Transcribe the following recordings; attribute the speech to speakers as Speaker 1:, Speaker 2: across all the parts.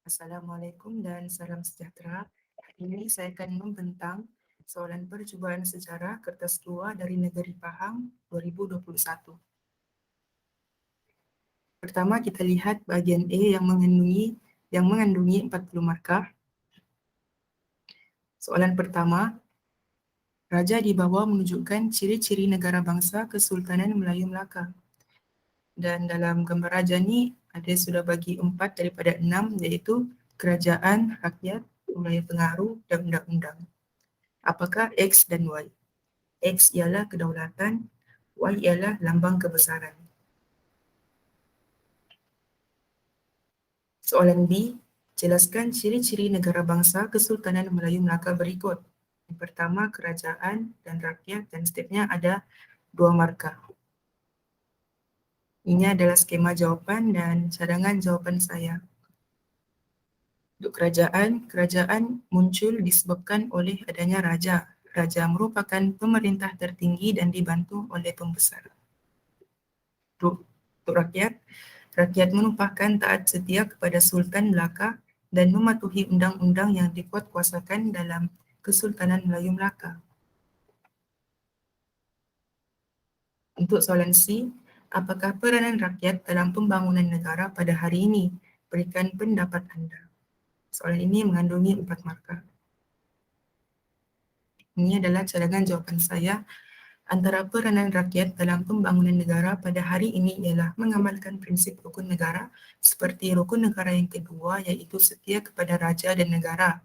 Speaker 1: Assalamualaikum dan salam sejahtera. Hari ini saya akan membentang soalan percubaan sejarah kertas 2 dari Negeri Pahang 2021. Pertama kita lihat bagian A yang mengandungi 40 markah. Soalan pertama, Raja di bawah menunjukkan ciri-ciri negara bangsa Kesultanan Melayu Melaka. Dan dalam gambar raja ni ada sudah bagi 4 daripada 6, iaitu kerajaan, rakyat, wilayah pengaruh dan undang-undang. Apakah X dan Y? X ialah kedaulatan, Y ialah lambang kebesaran. Soalan B, jelaskan ciri-ciri negara bangsa Kesultanan Melayu Melaka berikut. Yang pertama, kerajaan dan rakyat, dan setiapnya ada 2 markah. Ini adalah skema jawapan dan cadangan jawapan saya. Untuk kerajaan muncul disebabkan oleh adanya raja. Raja merupakan pemerintah tertinggi dan dibantu oleh pembesar. Untuk rakyat merupakan taat setia kepada Sultan Melaka dan mematuhi undang-undang yang dikuatkuasakan dalam Kesultanan Melayu Melaka. Untuk soalan C, apakah peranan rakyat dalam pembangunan negara pada hari ini? Berikan pendapat anda. Soalan ini mengandungi 4 markah. Ini adalah cadangan jawapan saya. Antara peranan rakyat dalam pembangunan negara pada hari ini ialah mengamalkan prinsip rukun negara seperti rukun negara yang kedua, iaitu setia kepada raja dan negara.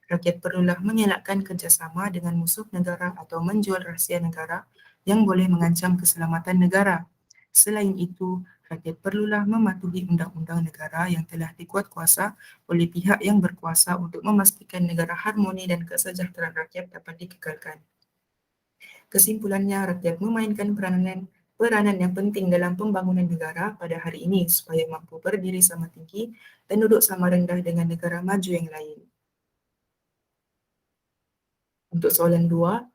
Speaker 1: Rakyat perlulah mengelakkan kerjasama dengan musuh negara atau menjual rahsia negara yang boleh mengancam keselamatan negara. Selain itu, rakyat perlulah mematuhi undang-undang negara yang telah dikuatkuasa oleh pihak yang berkuasa untuk memastikan negara harmoni dan kesejahteraan rakyat dapat dikekalkan. Kesimpulannya, rakyat memainkan peranan yang penting dalam pembangunan negara pada hari ini supaya mampu berdiri sama tinggi dan duduk sama rendah dengan negara maju yang lain. Untuk soalan 2,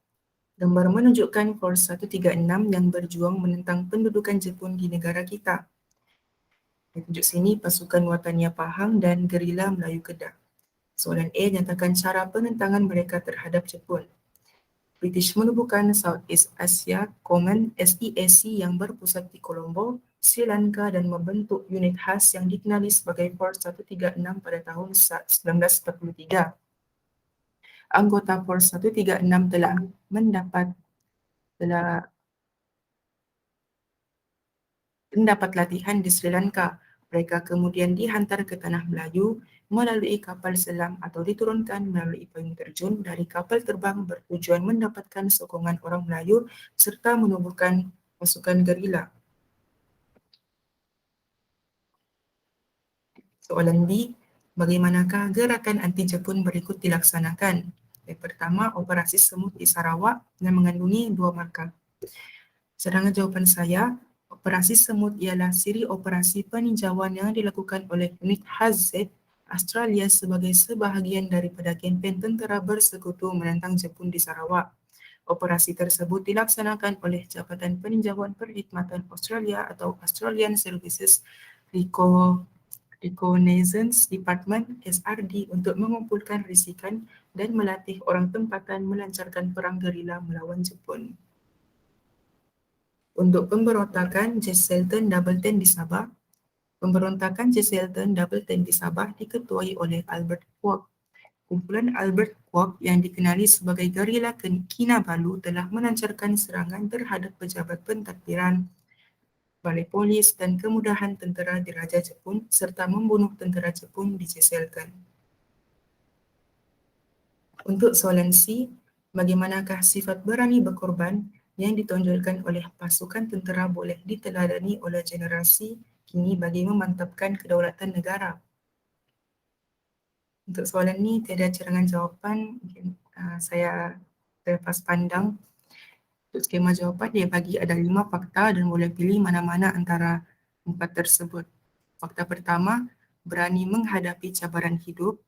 Speaker 1: gambar menunjukkan Force 136 yang berjuang menentang pendudukan Jepun di negara kita. Ditunjuk sini pasukan Watania Pahang dan gerila Melayu Kedah. Soalan A nyatakan cara penentangan mereka terhadap Jepun. British menubuhkan Southeast Asia Command SEAC yang berpusat di Colombo, Sri Lanka dan membentuk unit khas yang dikenali sebagai Force 136 pada tahun 1943. Anggota Force 136 telah mendapat latihan di Sri Lanka. Mereka kemudian dihantar ke Tanah Melayu melalui kapal selam atau diturunkan melalui payung terjun dari kapal terbang bertujuan mendapatkan sokongan orang Melayu serta menubuhkan pasukan gerila. Soalan B, bagaimanakah gerakan anti-Jepun berikut dilaksanakan? Yang pertama, operasi semut di Sarawak yang mengandungi 2 markah. Cadangan jawapan saya, operasi semut ialah siri operasi peninjauan yang dilakukan oleh unit HZ Australia sebagai sebahagian daripada kempen tentera bersekutu menentang Jepun di Sarawak. Operasi tersebut dilaksanakan oleh Jabatan Peninjauan Perkhidmatan Australia atau Australian Services Reconnaissance Department SRD untuk mengumpulkan risikan dan melatih orang tempatan melancarkan perang gerila melawan Jepun. Untuk pemberontakan Jesselton Double Ten di Sabah, pemberontakan Jesselton Double Ten di Sabah diketuai oleh Albert Kwok. Kumpulan Albert Kwok yang dikenali sebagai gerila Kinabalu telah melancarkan serangan terhadap pejabat pentadbiran, balai polis dan kemudahan tentera Diraja Jepun serta membunuh tentera Jepun di Jesselton. Untuk soalan C, bagaimanakah sifat berani berkorban yang ditonjolkan oleh pasukan tentera boleh diteladani oleh generasi kini bagi memantapkan kedaulatan negara? Untuk soalan ini tiada cadangan jawapan, mungkin saya terlepas pandang. Untuk skema jawapan dia bagi ada 5 fakta dan boleh pilih mana-mana antara 4 tersebut. Fakta pertama, berani menghadapi cabaran hidup.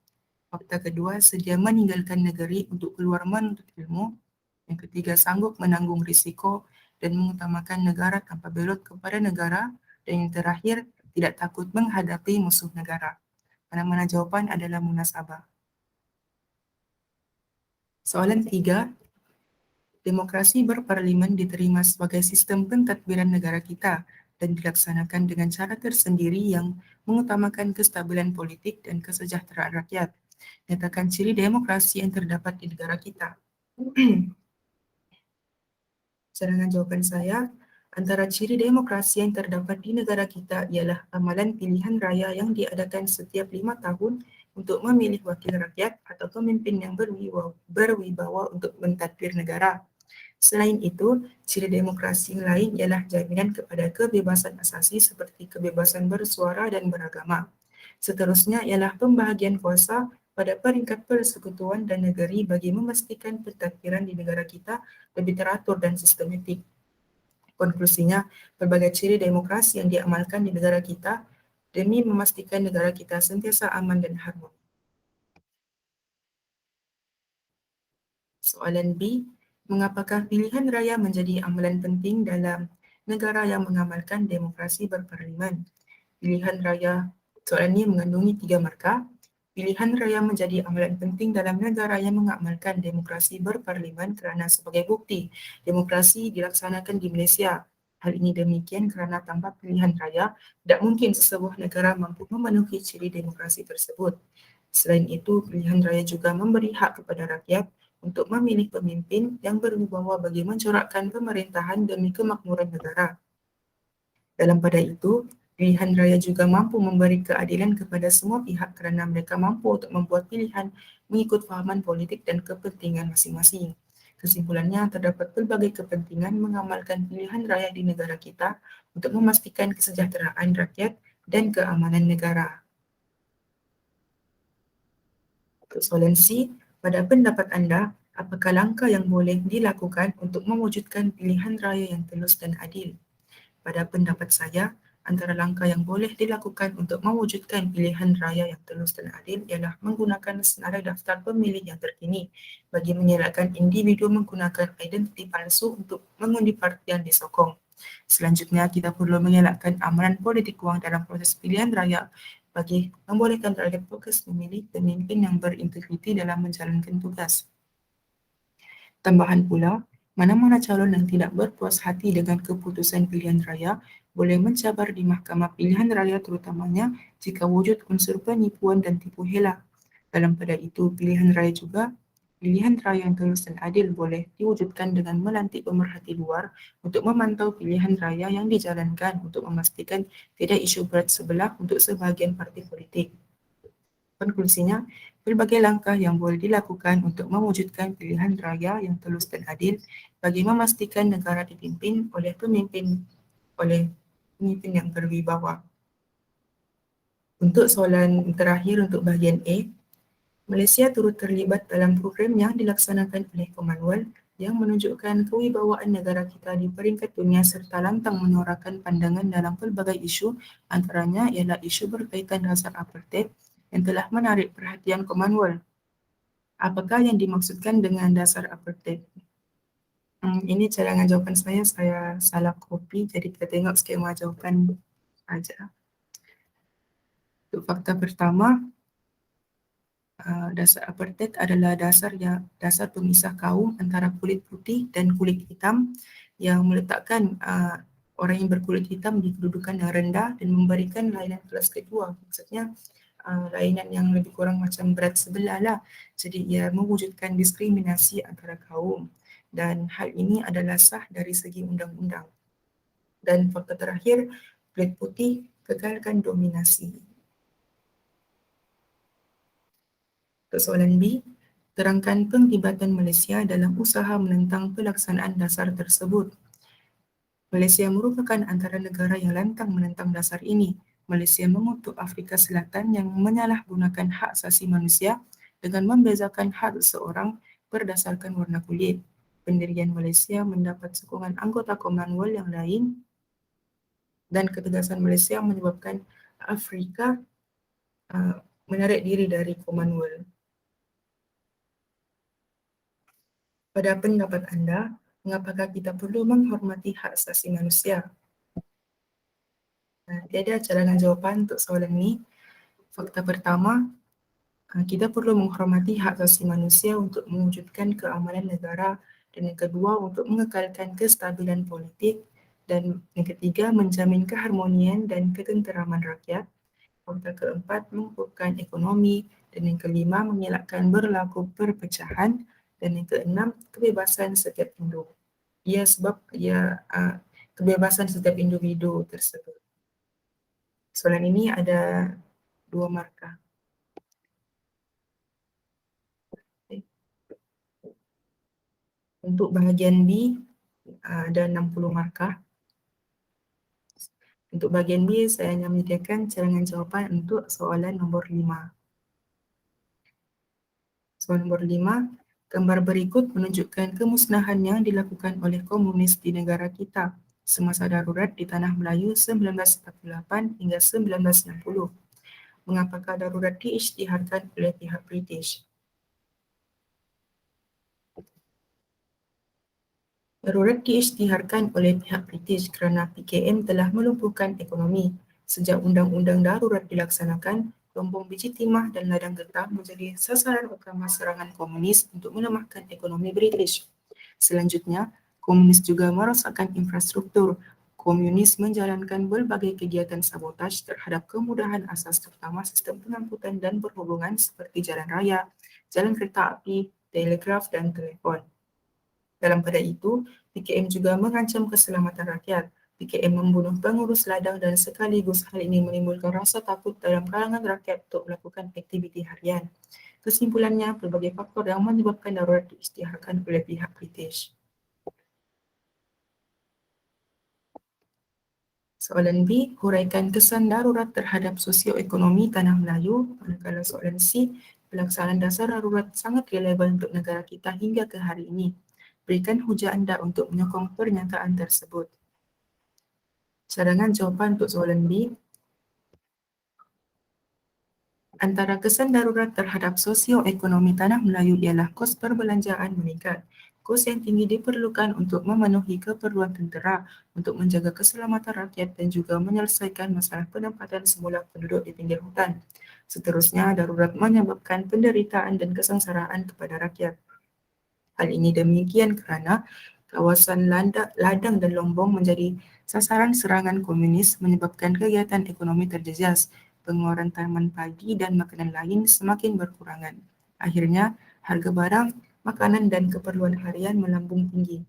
Speaker 1: Fakta kedua, sedia meninggalkan negeri untuk keluar menuntut ilmu. Yang ketiga, sanggup menanggung risiko dan mengutamakan negara tanpa belot kepada negara. Dan yang terakhir, tidak takut menghadapi musuh negara. Mana-mana jawapan adalah munasabah. Soalan 3, demokrasi berparlimen diterima sebagai sistem pentadbiran negara kita dan dilaksanakan dengan cara tersendiri yang mengutamakan kestabilan politik dan kesejahteraan rakyat. Nyatakan ciri demokrasi yang terdapat di negara kita. Cadangan jawapan saya, antara ciri demokrasi yang terdapat di negara kita ialah amalan pilihan raya yang diadakan setiap 5 tahun untuk memilih wakil rakyat atau pemimpin yang berwibawa untuk mentadbir negara. Selain itu, ciri demokrasi yang lain ialah jaminan kepada kebebasan asasi seperti kebebasan bersuara dan beragama. Seterusnya ialah pembahagian kuasa pada peringkat persekutuan dan negeri bagi memastikan pentadbiran di negara kita lebih teratur dan sistematik. Konklusinya, berbagai ciri demokrasi yang diamalkan di negara kita demi memastikan negara kita sentiasa aman dan harmoni. Soalan B, mengapakah pilihan raya menjadi amalan penting dalam negara yang mengamalkan demokrasi berparlimen? Pilihan raya, soalan ini mengandungi 3 markah. Pilihan raya menjadi amalan penting dalam negara yang mengamalkan demokrasi berparlimen kerana sebagai bukti demokrasi dilaksanakan di Malaysia. Hal ini demikian kerana tanpa pilihan raya, tidak mungkin sesebuah negara mampu memenuhi ciri demokrasi tersebut. Selain itu, pilihan raya juga memberi hak kepada rakyat untuk memilih pemimpin yang berwibawa bagi mencorakkan pemerintahan demi kemakmuran negara. Dalam pada itu, pilihan raya juga mampu memberi keadilan kepada semua pihak kerana mereka mampu untuk membuat pilihan mengikut fahaman politik dan kepentingan masing-masing. Kesimpulannya, terdapat pelbagai kepentingan mengamalkan pilihan raya di negara kita untuk memastikan kesejahteraan rakyat dan keamanan negara. Untuk soalan C, pada pendapat anda, apakah langkah yang boleh dilakukan untuk mewujudkan pilihan raya yang telus dan adil? Pada pendapat saya, antara langkah yang boleh dilakukan untuk mewujudkan pilihan raya yang telus dan adil ialah menggunakan senarai daftar pemilih yang terkini bagi mengelakkan individu menggunakan identiti palsu untuk mengundi parti yang disokong. Selanjutnya, kita perlu mengelakkan amalan politik wang dalam proses pilihan raya bagi membolehkan rakyat fokus memilih pemimpin yang berintegriti dalam menjalankan tugas. Tambahan pula, mana-mana calon yang tidak berpuas hati dengan keputusan pilihan raya boleh mencabar di Mahkamah Pilihan Raya terutamanya jika wujud unsur penipuan dan tipu hela. Dalam pada itu, pilihan raya yang telus dan adil boleh diwujudkan dengan melantik pemerhati luar untuk memantau pilihan raya yang dijalankan untuk memastikan tidak isu berat sebelah untuk sebahagian parti politik. Konklusinya, berbagai langkah yang boleh dilakukan untuk mewujudkan pilihan raya yang telus dan adil bagi memastikan negara dipimpin oleh pemimpin yang berwibawa. Untuk soalan terakhir untuk bahagian A, Malaysia turut terlibat dalam program yang dilaksanakan oleh Commonwealth yang menunjukkan kewibawaan negara kita di peringkat dunia serta lantang menyuarakan pandangan dalam pelbagai isu, antaranya ialah isu berkaitan dasar apartheid yang telah menarik perhatian Commonwealth. Apakah yang dimaksudkan dengan dasar apartheid? Ini cadangan jawapan saya salah copy, jadi kita tengok skema jawapan saja. Untuk fakta pertama, dasar apartheid adalah dasar pemisah kaum antara kulit putih dan kulit hitam yang meletakkan orang yang berkulit hitam di kedudukan yang rendah dan memberikan lainan kelas kedua. Maksudnya lainan yang lebih kurang macam berat sebelah lah. Jadi ia mewujudkan diskriminasi antara kaum dan hal ini adalah sah dari segi undang-undang. Dan fakta terakhir, kulit putih kekalkan dominasi. Untuk soalan B, terangkan penglibatan Malaysia dalam usaha menentang pelaksanaan dasar tersebut. Malaysia merupakan antara negara yang lantang menentang dasar ini. Malaysia mengutuk Afrika Selatan yang menyalahgunakan hak asasi manusia dengan membezakan hak seseorang berdasarkan warna kulit. Pendirian Malaysia mendapat sokongan anggota Commonwealth yang lain dan ketegasan Malaysia menyebabkan Afrika menarik diri dari Commonwealth. Pada pendapat anda, mengapakah kita perlu menghormati hak asasi manusia? Tiada cadangan jawapan untuk soalan ini. Fakta pertama, kita perlu menghormati hak asasi manusia untuk mewujudkan keamanan negara, dan yang kedua untuk mengekalkan kestabilan politik, dan yang ketiga menjamin keharmonian dan ketenteraman rakyat. Fakta keempat mengukuhkan ekonomi, dan yang kelima mengelakkan berlaku perpecahan, dan yang keenam kebebasan setiap individu. Ya, sebab kebebasan setiap individu tersebut. Soalan ini ada 2 markah. Untuk bahagian B ada 60 markah. Untuk bahagian B, saya hanya menyediakan cadangan jawapan untuk soalan nombor 5. Soalan nombor 5, gambar berikut menunjukkan kemusnahan yang dilakukan oleh komunis di negara kita semasa darurat di Tanah Melayu 1948 hingga 1960. Mengapakah darurat diisytiharkan oleh pihak British? Darurat diisytiharkan oleh pihak British kerana PKM telah melumpuhkan ekonomi. Sejak Undang-Undang Darurat dilaksanakan, gelombang biji timah dan ladang getah menjadi sasaran utama serangan komunis untuk melemahkan ekonomi British. Selanjutnya, komunis juga merosakkan infrastruktur. Komunis menjalankan berbagai kegiatan sabotaj terhadap kemudahan asas terutama sistem pengangkutan dan perhubungan seperti jalan raya, jalan kereta api, telegraf dan telefon. Dalam pada itu, PKM juga mengancam keselamatan rakyat. PKM membunuh pengurus ladang dan sekaligus hal ini menimbulkan rasa takut dalam kalangan rakyat untuk melakukan aktiviti harian. Kesimpulannya, berbagai faktor yang menyebabkan darurat diisytiharkan oleh pihak British. Soalan B, huraikan kesan darurat terhadap sosioekonomi Tanah Melayu. Manakala soalan C, pelaksanaan dasar darurat sangat relevan untuk negara kita hingga ke hari ini. Berikan hujah anda untuk menyokong pernyataan tersebut. Cadangan jawapan untuk soalan B. Antara kesan darurat terhadap sosioekonomi Tanah Melayu ialah kos perbelanjaan meningkat. Kos yang tinggi diperlukan untuk memenuhi keperluan tentera, untuk menjaga keselamatan rakyat dan juga menyelesaikan masalah penempatan semula penduduk di pinggir hutan. Seterusnya, darurat menyebabkan penderitaan dan kesengsaraan kepada rakyat. Hal ini demikian kerana kawasan ladang dan lombong menjadi sasaran serangan komunis menyebabkan kegiatan ekonomi terjejas, pengeluaran tanaman padi dan makanan lain semakin berkurangan. Akhirnya, harga barang, makanan dan keperluan harian melambung tinggi.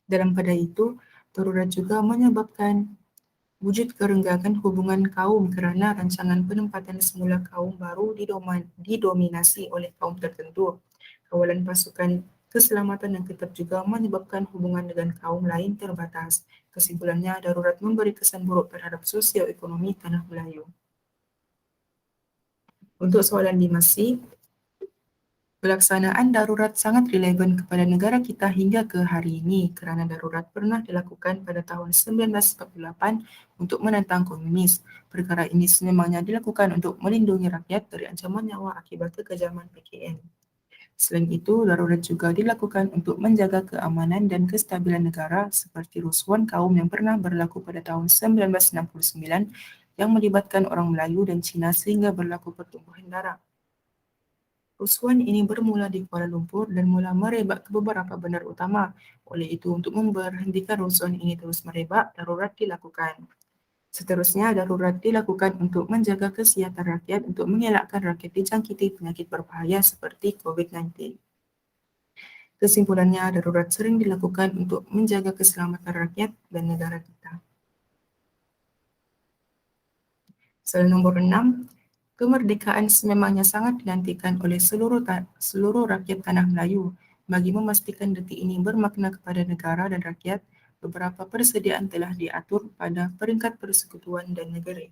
Speaker 1: Dalam pada itu, darurat juga menyebabkan wujud kerenggangan hubungan kaum kerana rancangan penempatan semula kaum baru didominasi oleh kaum tertentu. Kawalan pasukan keselamatan yang ketat juga menyebabkan hubungan dengan kaum lain terbatas. Kesimpulannya, darurat memberi kesan buruk terhadap sosioekonomi Tanah Melayu. Untuk soalan 5C, pelaksanaan darurat sangat relevan kepada negara kita hingga ke hari ini kerana darurat pernah dilakukan pada tahun 1948 untuk menentang komunis. Perkara ini sememangnya dilakukan untuk melindungi rakyat dari ancaman nyawa akibat kekejaman PKM. Selain itu, darurat juga dilakukan untuk menjaga keamanan dan kestabilan negara seperti rusuhan kaum yang pernah berlaku pada tahun 1969 yang melibatkan orang Melayu dan Cina sehingga berlaku pertumpahan darah. Rusuhan ini bermula di Kuala Lumpur dan mula merebak ke beberapa bandar utama. Oleh itu, untuk memberhentikan rusuhan ini terus merebak, darurat dilakukan. Seterusnya, darurat dilakukan untuk menjaga kesihatan rakyat untuk mengelakkan rakyat dijangkiti penyakit berbahaya seperti COVID-19. Kesimpulannya, darurat sering dilakukan untuk menjaga keselamatan rakyat dan negara kita. Soalan nombor 6, kemerdekaan sememangnya sangat dinantikan oleh seluruh rakyat Tanah Melayu. Bagi memastikan detik ini bermakna kepada negara dan rakyat, beberapa persediaan telah diatur pada peringkat persekutuan dan negeri.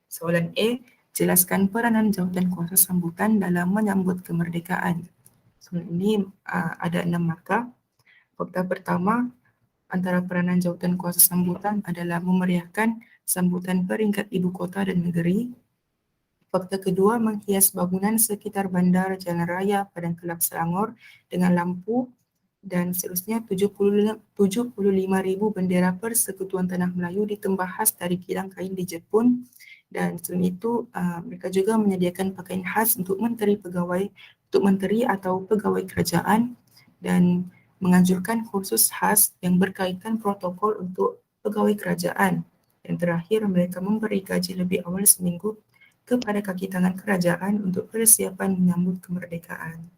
Speaker 1: Soalan A, jelaskan peranan jawatan kuasa sambutan dalam menyambut kemerdekaan. Soalan ini ada 6 markah. Fakta pertama, antara peranan jawatan kuasa sambutan adalah memeriahkan sambutan peringkat ibu kota dan negeri. Fakta kedua, menghias bangunan sekitar bandar, jalan raya, padang kelab Selangor dengan lampu dan seterusnya 75,000 bendera Persekutuan Tanah Melayu ditembah khas dari kilang kain di Jepun Dan selain itu, mereka juga menyediakan pakaian khas untuk menteri atau pegawai kerajaan dan menganjurkan kursus khas yang berkaitan protokol untuk pegawai kerajaan. Dan terakhir, mereka memberi gaji lebih awal seminggu kepada kaki tangan kerajaan untuk persiapan menyambut kemerdekaan.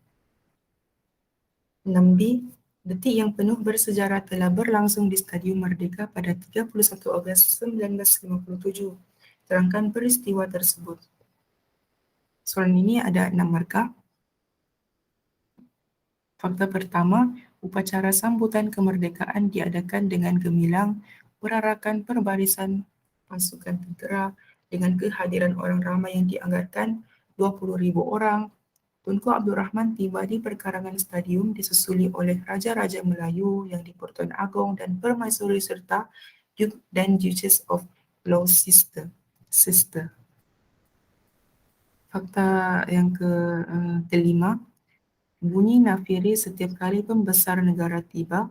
Speaker 1: 6B, detik yang penuh bersejarah telah berlangsung di Stadium Merdeka pada 31 Ogos 1957. Terangkan peristiwa tersebut. Soalan ini ada 6 markah. Fakta pertama, upacara sambutan kemerdekaan diadakan dengan gemilang berarakan perbarisan pasukan tentera dengan kehadiran orang ramai yang dianggarkan 20,000 orang. Tunku Abdul Rahman tiba di perkarangan stadium disusuli oleh Raja-Raja Melayu yang di-Pertuan Agong dan Permaisuri serta Duke dan Duchess of Gloucester. Fakta yang kelima, bunyi nafiri setiap kali pembesar negara tiba.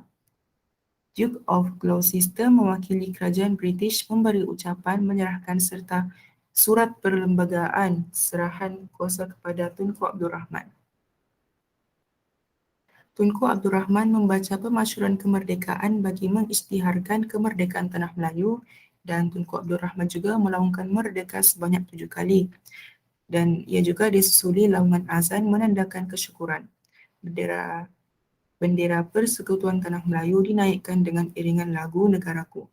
Speaker 1: Duke of Gloucester mewakili kerajaan British memberi ucapan menyerahkan serta surat perlembagaan serahan kuasa kepada Tunku Abdul Rahman. Tunku Abdul Rahman membaca pemasyuran kemerdekaan bagi mengisytiharkan kemerdekaan Tanah Melayu dan Tunku Abdul Rahman juga melaungkan merdeka sebanyak 7 kali. Dan ia juga disusuli laungan azan menandakan kesyukuran. Bendera Persekutuan Tanah Melayu dinaikkan dengan iringan lagu Negaraku.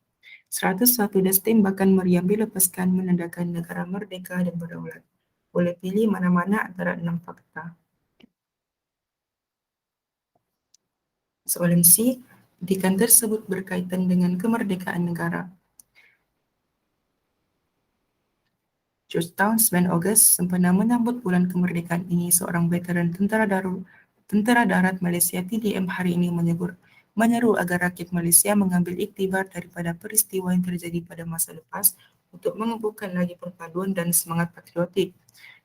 Speaker 1: 101 das tembakan meriam dilepaskan menandakan negara merdeka dan berdaulat. Boleh pilih mana-mana antara 6 fakta. Soalan C, petikan tersebut berkaitan dengan kemerdekaan negara. Georgetown, 9 Ogos, sempena menyambut bulan kemerdekaan ini, seorang veteran Tentera Darat Malaysia TDM hari ini menyeru agar rakyat Malaysia mengambil iktibar daripada peristiwa yang terjadi pada masa lepas untuk mengukuhkan lagi perpaduan dan semangat patriotik.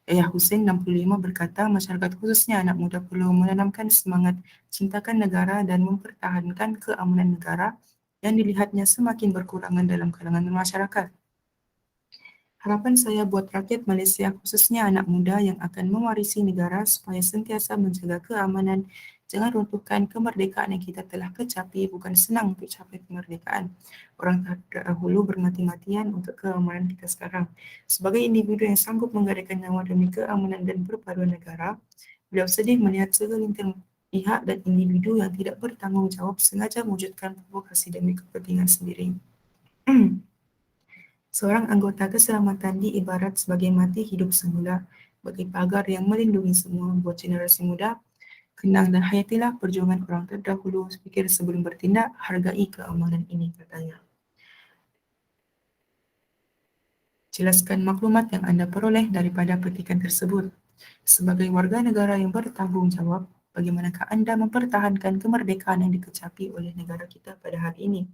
Speaker 1: Yahya Hussein 65 berkata, masyarakat khususnya anak muda perlu menanamkan semangat cintakan negara dan mempertahankan keamanan negara yang dilihatnya semakin berkurangan dalam kalangan masyarakat. Harapan saya buat rakyat Malaysia, khususnya anak muda yang akan mewarisi negara supaya sentiasa menjaga keamanan. Jangan runtuhkan kemerdekaan yang kita telah kecapi, bukan senang untuk capai kemerdekaan. Orang terdahulu bermati-matian untuk keamanan kita sekarang. Sebagai individu yang sanggup menggadaikan nyawa demi keamanan dan perpaduan negara, beliau sedih melihat segelintir pihak dan individu yang tidak bertanggungjawab sengaja mewujudkan provokasi demi kepentingan sendiri. Seorang anggota keselamatan diibarat sebagai mati hidup semula bagi pagar yang melindungi semua. Buat generasi muda, kenang dan hayatilah perjuangan orang terdahulu. Fikir sebelum bertindak, hargai keamanan ini, katanya. Jelaskan maklumat yang anda peroleh daripada petikan tersebut. Sebagai warga negara yang bertanggung jawab, bagaimanakah anda mempertahankan kemerdekaan yang dikecapi oleh negara kita pada hari ini?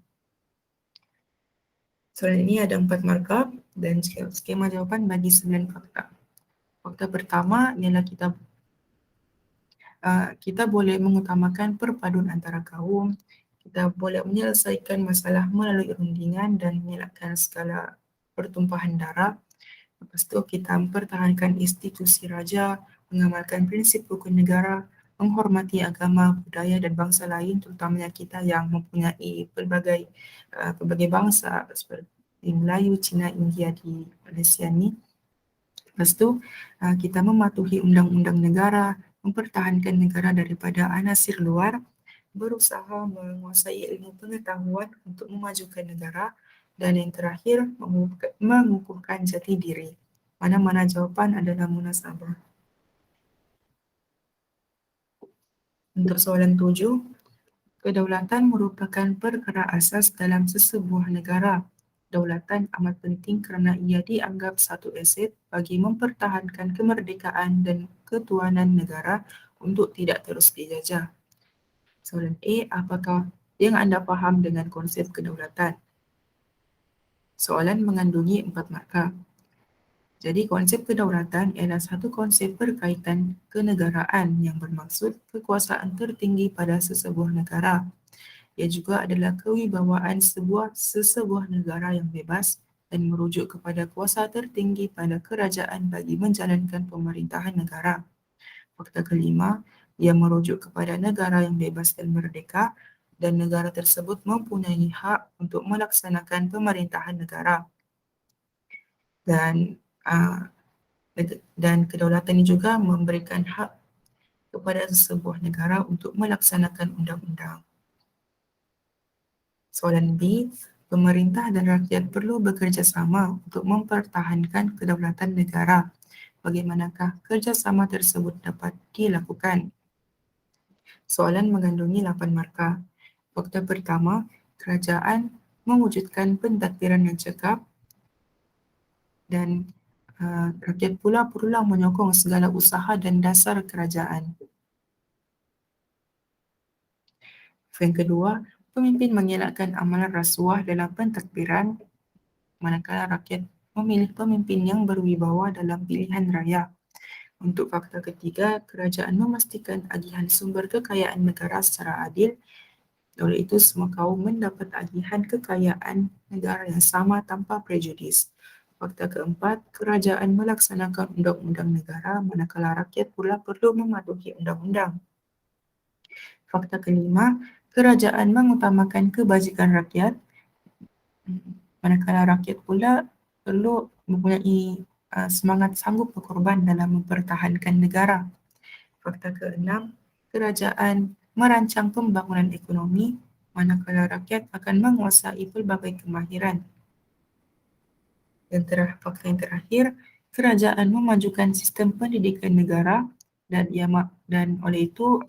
Speaker 1: Soalan ini ada 4 markah dan skema jawapan bagi 9 fakta. Fakta pertama ialah kita boleh mengutamakan perpaduan antara kaum, kita boleh menyelesaikan masalah melalui rundingan dan mengelakkan segala pertumpahan darah. Lepas tu kita mempertahankan institusi raja, mengamalkan prinsip rukun negara, menghormati agama, budaya dan bangsa lain, terutamanya kita yang mempunyai pelbagai bangsa seperti Melayu, Cina, India di Malaysia ni. Lepas tu, kita mematuhi undang-undang negara, mempertahankan negara daripada anasir luar, berusaha menguasai ilmu pengetahuan untuk memajukan negara, dan yang terakhir, mengukuhkan jati diri. Mana-mana jawapan adalah munasabah. Untuk soalan 7, kedaulatan merupakan perkara asas dalam sesebuah negara. Daulatan amat penting kerana ia dianggap satu aset bagi mempertahankan kemerdekaan dan ketuanan negara untuk tidak terus dijajah. Soalan A, apakah yang anda faham dengan konsep kedaulatan? Soalan mengandungi 4 markah. Jadi konsep kedaulatan ialah satu konsep berkaitan kenegaraan yang bermaksud kekuasaan tertinggi pada sesebuah negara. Ia juga adalah kewibawaan sesebuah negara yang bebas dan merujuk kepada kuasa tertinggi pada kerajaan bagi menjalankan pemerintahan negara. Fakta kelima, ia merujuk kepada negara yang bebas dan merdeka dan negara tersebut mempunyai hak untuk melaksanakan pemerintahan negara. Dan kedaulatan ini juga memberikan hak kepada sebuah negara untuk melaksanakan undang-undang. Soalan B, pemerintah dan rakyat perlu bekerjasama untuk mempertahankan kedaulatan negara. Bagaimanakah kerjasama tersebut dapat dilakukan? Soalan mengandungi 8 markah. Fakta pertama, kerajaan mewujudkan pentadbiran yang cekap dan rakyat pula perlu menyokong segala usaha dan dasar kerajaan. Yang kedua, pemimpin mengelakkan amalan rasuah dalam pentadbiran manakala rakyat memilih pemimpin yang berwibawa dalam pilihan raya. Untuk fakta ketiga, kerajaan memastikan agihan sumber kekayaan negara secara adil. Oleh itu, semua kaum mendapat agihan kekayaan negara yang sama tanpa prejudis. Fakta keempat, kerajaan melaksanakan undang-undang negara manakala rakyat pula perlu mematuhi undang-undang. Fakta kelima, kerajaan mengutamakan kebajikan rakyat manakala rakyat pula perlu mempunyai semangat sanggup berkorban dalam mempertahankan negara. Fakta keenam, kerajaan merancang pembangunan ekonomi manakala rakyat akan menguasai pelbagai kemahiran. Fakta yang terakhir, kerajaan memajukan sistem pendidikan negara dan oleh itu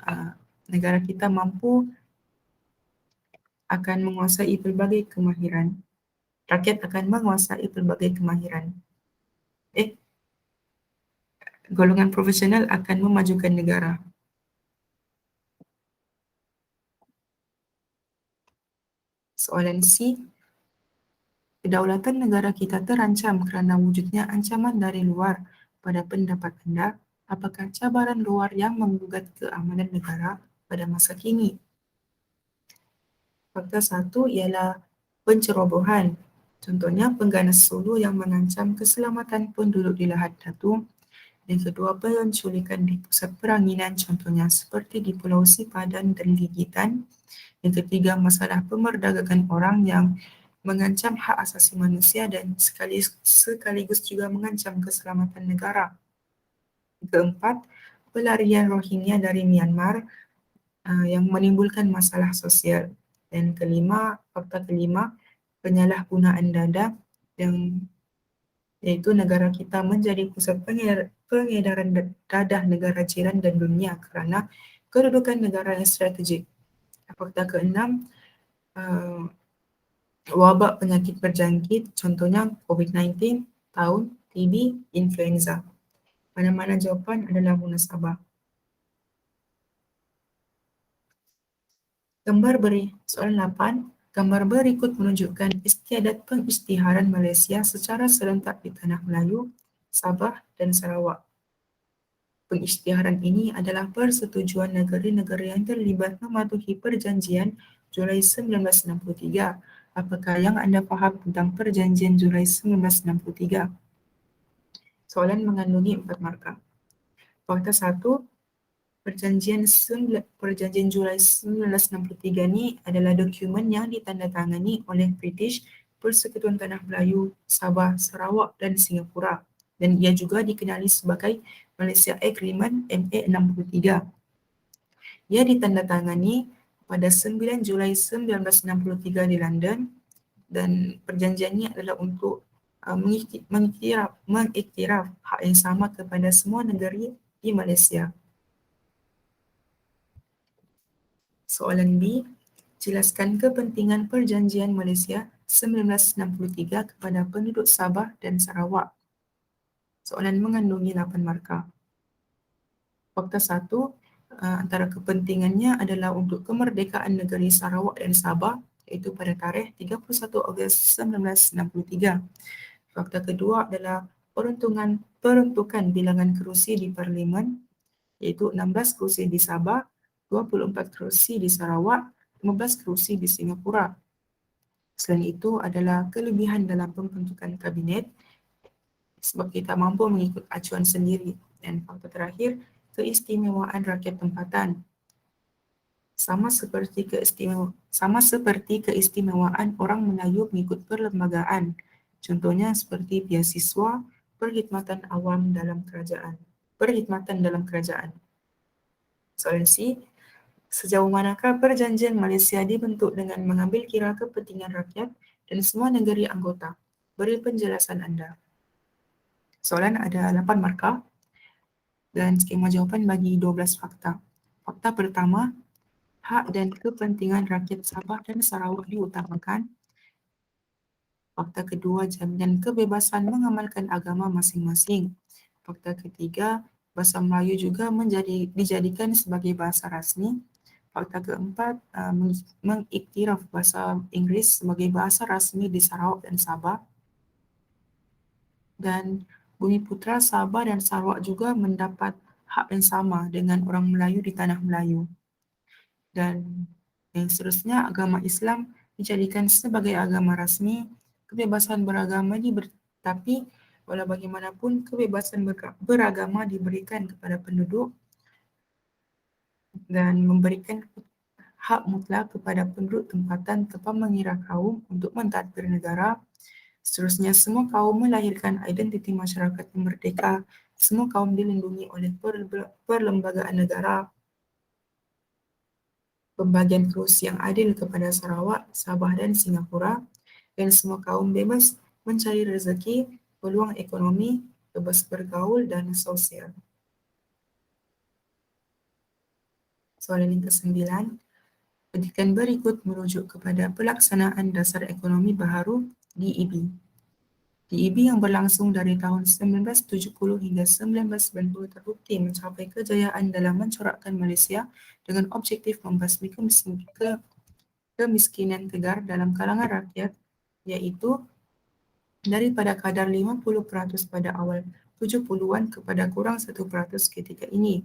Speaker 1: negara kita mampu akan menguasai pelbagai kemahiran. Rakyat akan menguasai pelbagai kemahiran. Golongan profesional akan memajukan negara. Soalan C, kedaulatan negara kita terancam kerana wujudnya ancaman dari luar. Pada pendapat anda, apakah cabaran luar yang menggugat keamanan negara pada masa kini? Fakta satu ialah pencerobohan. Contohnya pengganas Sulu yang mengancam keselamatan penduduk di Lahad Datu. Yang kedua, penculikan di pusat peranginan contohnya seperti di Pulau Sipadan dan Ligitan. Yang ketiga, masalah pemerdagangan orang yang mengancam hak asasi manusia dan sekaligus juga mengancam keselamatan negara. Keempat, pelarian Rohingya dari Myanmar yang menimbulkan masalah sosial. Dan fakta kelima, penyalahgunaan dada iaitu negara kita menjadi pusat pengedaran dadah negara jiran dan dunia kerana kedudukan negara yang strategik. Fakta keenam, wabak penyakit berjangkit, contohnya COVID-19, taun, TB, influenza. Mana-mana jawapan adalah munasabah. Soalan 8. Gambar berikut menunjukkan istiadat pengisytiharan Malaysia secara serentak di Tanah Melayu, Sabah dan Sarawak. Pengisytiharan ini adalah persetujuan negara-negara yang terlibat mematuhi Perjanjian Julai 1963. Apakah yang anda faham tentang Perjanjian Julai 1963? Soalan mengandungi 4 markah. Fakta 1, Perjanjian Julai 1963 ni adalah dokumen yang ditandatangani oleh British, Persekutuan Tanah Melayu, Sabah, Sarawak dan Singapura, dan ia juga dikenali sebagai Malaysia Agreement MA63. Ia ditandatangani pada 9 Julai 1963 di London dan perjanjian ini adalah untuk mengiktiraf hak yang sama kepada semua negara di Malaysia. Soalan B, jelaskan kepentingan Perjanjian Malaysia 1963 kepada penduduk Sabah dan Sarawak. Soalan mengandungi 8 markah. Fakta 1, antara kepentingannya adalah untuk kemerdekaan negeri Sarawak dan Sabah iaitu pada tarikh 31 Ogos 1963. Fakta kedua adalah peruntukan bilangan kerusi di Parlimen iaitu 16 kerusi di Sabah, 24 kerusi di Sarawak, 15 kerusi di Singapura. Selain itu adalah kelebihan dalam pembentukan kabinet sebab kita mampu mengikut acuan sendiri. Dan faktor terakhir, keistimewaan rakyat tempatan. Sama seperti keistimewaan orang Melayu mengikut perlembagaan. Contohnya seperti beasiswa, perkhidmatan awam dalam kerajaan. Perkhidmatan dalam kerajaan. Soalan C, sejauh manakah perjanjian Malaysia dibentuk dengan mengambil kira kepentingan rakyat dan semua negeri anggota? Beri penjelasan anda. Soalan ada 8 markah dan skema jawapan bagi 12 fakta. Fakta pertama, hak dan kepentingan rakyat Sabah dan Sarawak diutamakan. Fakta kedua, jaminan kebebasan mengamalkan agama masing-masing. Fakta ketiga, bahasa Melayu juga dijadikan sebagai bahasa rasmi. Fakta keempat, mengiktiraf bahasa Inggeris sebagai bahasa rasmi di Sarawak dan Sabah. Dan Bumiputera Sabah dan Sarawak juga mendapat hak yang sama dengan orang Melayu di tanah Melayu. Dan yang seterusnya, agama Islam dijadikan sebagai agama rasmi, kebebasan beragama tapi walau bagaimanapun kebebasan beragama diberikan kepada penduduk dan memberikan hak mutlak kepada penduduk tempatan tanpa mengira kaum untuk mentadbir negara. Seterusnya, semua kaum melahirkan identiti masyarakat yang merdeka. Semua kaum dilindungi oleh perlembagaan negara. Pembagian kursi yang adil kepada Sarawak, Sabah dan Singapura. Dan semua kaum bebas mencari rezeki, peluang ekonomi, bebas bergaul dan sosial. Soalan yang ke-9. Petikan berikut merujuk kepada pelaksanaan dasar ekonomi baharu DEB. DEB yang berlangsung dari tahun 1970 hingga 1990 terbukti mencapai kejayaan dalam mencorakkan Malaysia dengan objektif membasmi kemiskinan tegar dalam kalangan rakyat, iaitu daripada kadar 50% pada awal 70-an kepada kurang 1% ketika ini.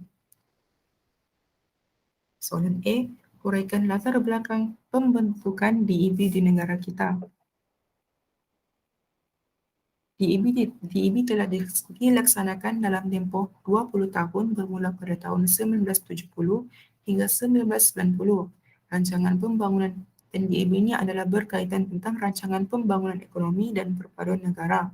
Speaker 1: Soalan A, huraikan latar belakang pembentukan DEB di negara kita. DEB telah dilaksanakan dalam tempoh 20 tahun bermula pada tahun 1970 hingga 1990. Rancangan pembangunan dan DEB ini adalah berkaitan tentang rancangan pembangunan ekonomi dan perpaduan negara.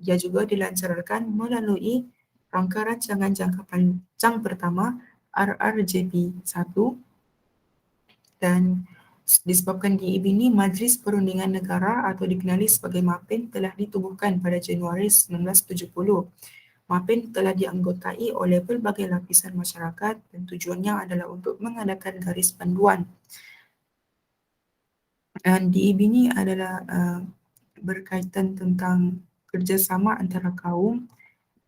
Speaker 1: Ia juga dilancarkan melalui rangka rancangan jangka panjang pertama RRJP 1 dan disebabkan DEB ini Majlis Perundingan Negara atau dikenali sebagai MAPEN telah ditubuhkan pada Januari 1970. MAPEN telah dianggotai oleh pelbagai lapisan masyarakat dan tujuannya adalah untuk mengadakan garis panduan. Dan DEB ini adalah berkaitan tentang kerjasama antara kaum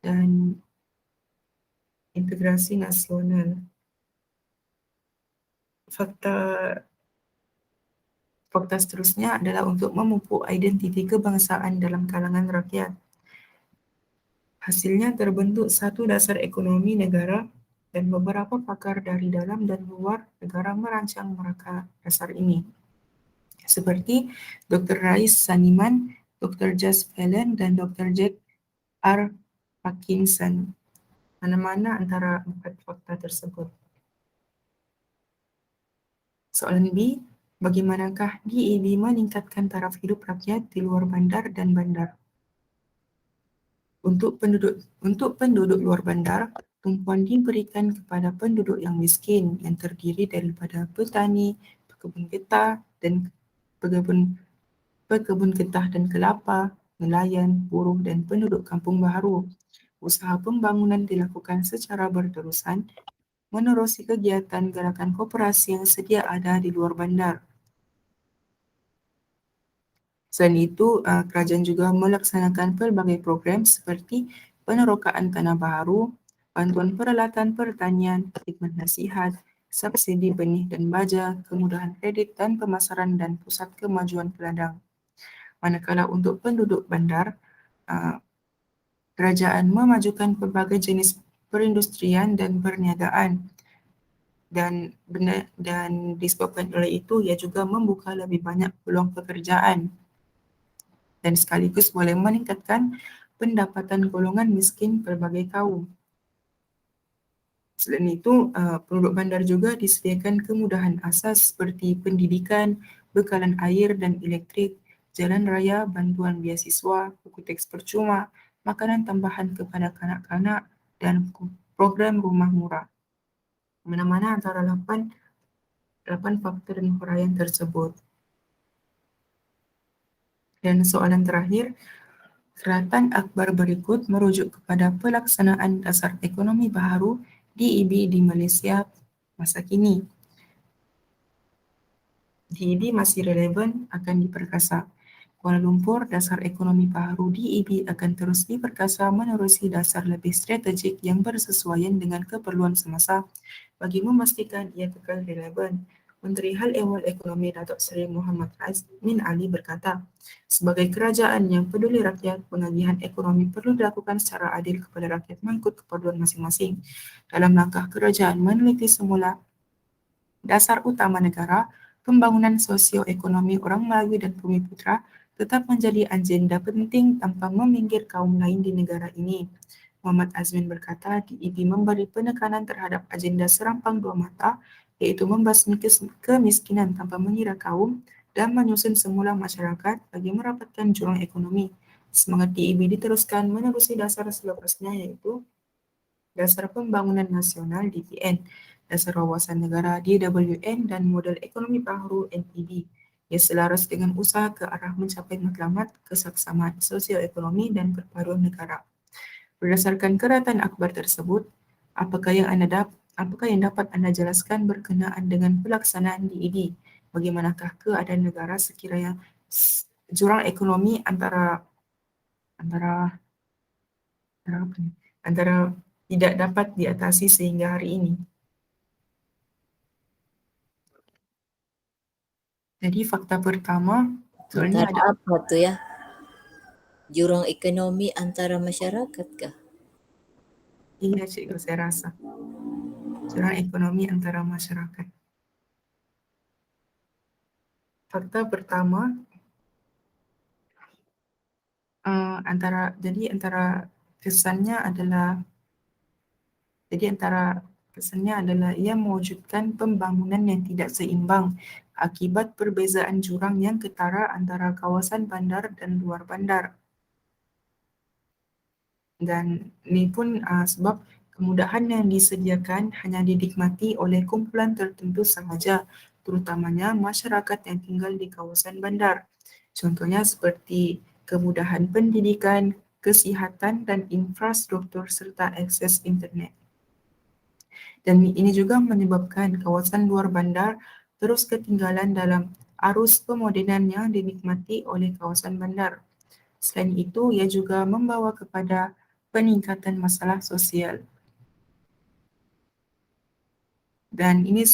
Speaker 1: dan integrasi nasional. Fakta seterusnya adalah untuk memupuk identiti kebangsaan dalam kalangan rakyat. Hasilnya terbentuk satu dasar ekonomi negara dan beberapa pakar dari dalam dan luar negara merancang merangka dasar ini. Seperti Dr. Rais Saniman, Dr. Jas Fallon, dan Dr. Jack R. Parkinson. Mana-mana antara 4 fakta tersebut. Soalan B, bagaimanakah DEB meningkatkan taraf hidup rakyat di luar bandar dan bandar? Untuk penduduk luar bandar, tumpuan diberikan kepada penduduk yang miskin yang terdiri daripada petani, pekebun getah dan kelapa, nelayan, buruh dan penduduk kampung baharu. Usaha pembangunan dilakukan secara berterusan menerusi kegiatan gerakan koperasi yang sedia ada di luar bandar. Selain itu, kerajaan juga melaksanakan pelbagai program seperti penerokaan tanah baharu, bantuan peralatan pertanian, khidmat nasihat, subsidi benih dan baja, kemudahan kredit dan pemasaran dan pusat kemajuan peladang. Manakala untuk penduduk bandar, kerajaan memajukan pelbagai jenis perindustrian dan perniagaan. dan disebabkan oleh itu ia juga membuka lebih banyak peluang pekerjaan dan sekaligus boleh meningkatkan pendapatan golongan miskin berbagai kaum. Selain itu, penduduk bandar juga disediakan kemudahan asas seperti pendidikan, bekalan air dan elektrik, jalan raya, bantuan beasiswa, buku teks percuma, makanan tambahan kepada kanak-kanak, dan program rumah murah. Mana-mana antara 8 faktor dan huraian tersebut. Dan soalan terakhir, Keratan Akbar berikut merujuk kepada pelaksanaan dasar ekonomi baharu DEB di Malaysia masa kini. DEB masih relevan, akan diperkasa. Kuala Lumpur, dasar ekonomi baharu DEB akan terus diperkasa menerusi dasar lebih strategik yang bersesuaian dengan keperluan semasa bagi memastikan ia kekal relevan. Menteri Hal Ehwal Ekonomi Datuk Seri Muhammad Azmin Ali berkata, sebagai kerajaan yang peduli rakyat, pengagihan ekonomi perlu dilakukan secara adil kepada rakyat mengikut keperluan masing-masing. Dalam langkah kerajaan meneliti semula dasar utama negara, pembangunan sosio-ekonomi orang Melayu dan Bumiputera tetap menjadi agenda penting tanpa meminggir kaum lain di negara ini. Muhammad Azmin berkata, DEB memberi penekanan terhadap agenda serampang dua mata, iaitu membasmi kemiskinan tanpa mengira kaum dan menyusun semula masyarakat bagi merapatkan jurang ekonomi. Semangat DEB diteruskan menerusi dasar selepasnya, yaitu Dasar Pembangunan Nasional DPN, Dasar Wawasan Negara DWN, dan Model Ekonomi Baharu NEB. Ia selaras dengan usaha ke arah mencapai matlamat, kesaksamaan sosioekonomi dan perpaduan negara. Berdasarkan keratan akbar tersebut, apakah yang dapat Anda jelaskan berkenaan dengan pelaksanaan DED? Bagaimanakah keadaan negara sekiranya jurang ekonomi antara tidak dapat diatasi sehingga hari ini? Jadi fakta pertama, soalnya
Speaker 2: Antara apa tu ya? Jurang ekonomi antara masyarakat kah?
Speaker 1: iya cikgu, saya rasa jurang ekonomi antara masyarakat. Fakta pertama, antara kesannya adalah ia mewujudkan pembangunan yang tidak seimbang akibat perbezaan jurang yang ketara antara kawasan bandar dan luar bandar. Dan ini pun sebab kemudahan yang disediakan hanya dinikmati oleh kumpulan tertentu sahaja, terutamanya masyarakat yang tinggal di kawasan bandar. Contohnya seperti kemudahan pendidikan, kesihatan, dan infrastruktur serta akses internet. Dan ini juga menyebabkan kawasan luar bandar terus ketinggalan dalam arus pemodenan yang dinikmati oleh kawasan bandar. Selain itu, ia juga membawa kepada peningkatan masalah sosial. Dan ini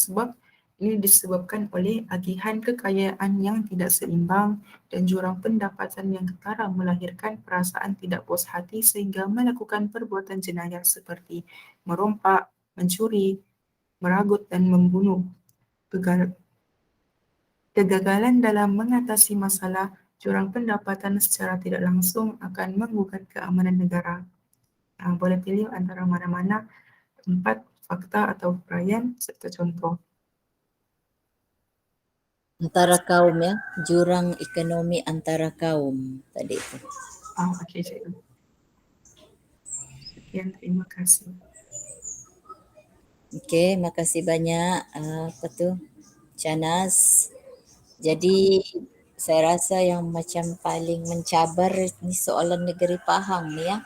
Speaker 1: disebabkan oleh agihan kekayaan yang tidak seimbang dan jurang pendapatan yang ketara melahirkan perasaan tidak puas hati sehingga melakukan perbuatan jenayah seperti merompak, mencuri, meragut dan membunuh. Kegagalan dalam mengatasi masalah jurang pendapatan secara tidak langsung akan menggugat keamanan negara. Boleh pilih antara mana-mana 4 fakta atau huraian serta contoh.
Speaker 2: Antara kaum ya, jurang ekonomi antara kaum tadi itu.
Speaker 1: Okey cikgu. Sekian, terima kasih.
Speaker 2: Okey, makasih banyak apa tu Canas. Jadi saya rasa yang macam paling mencabar ni soalan negeri Pahang ni ya.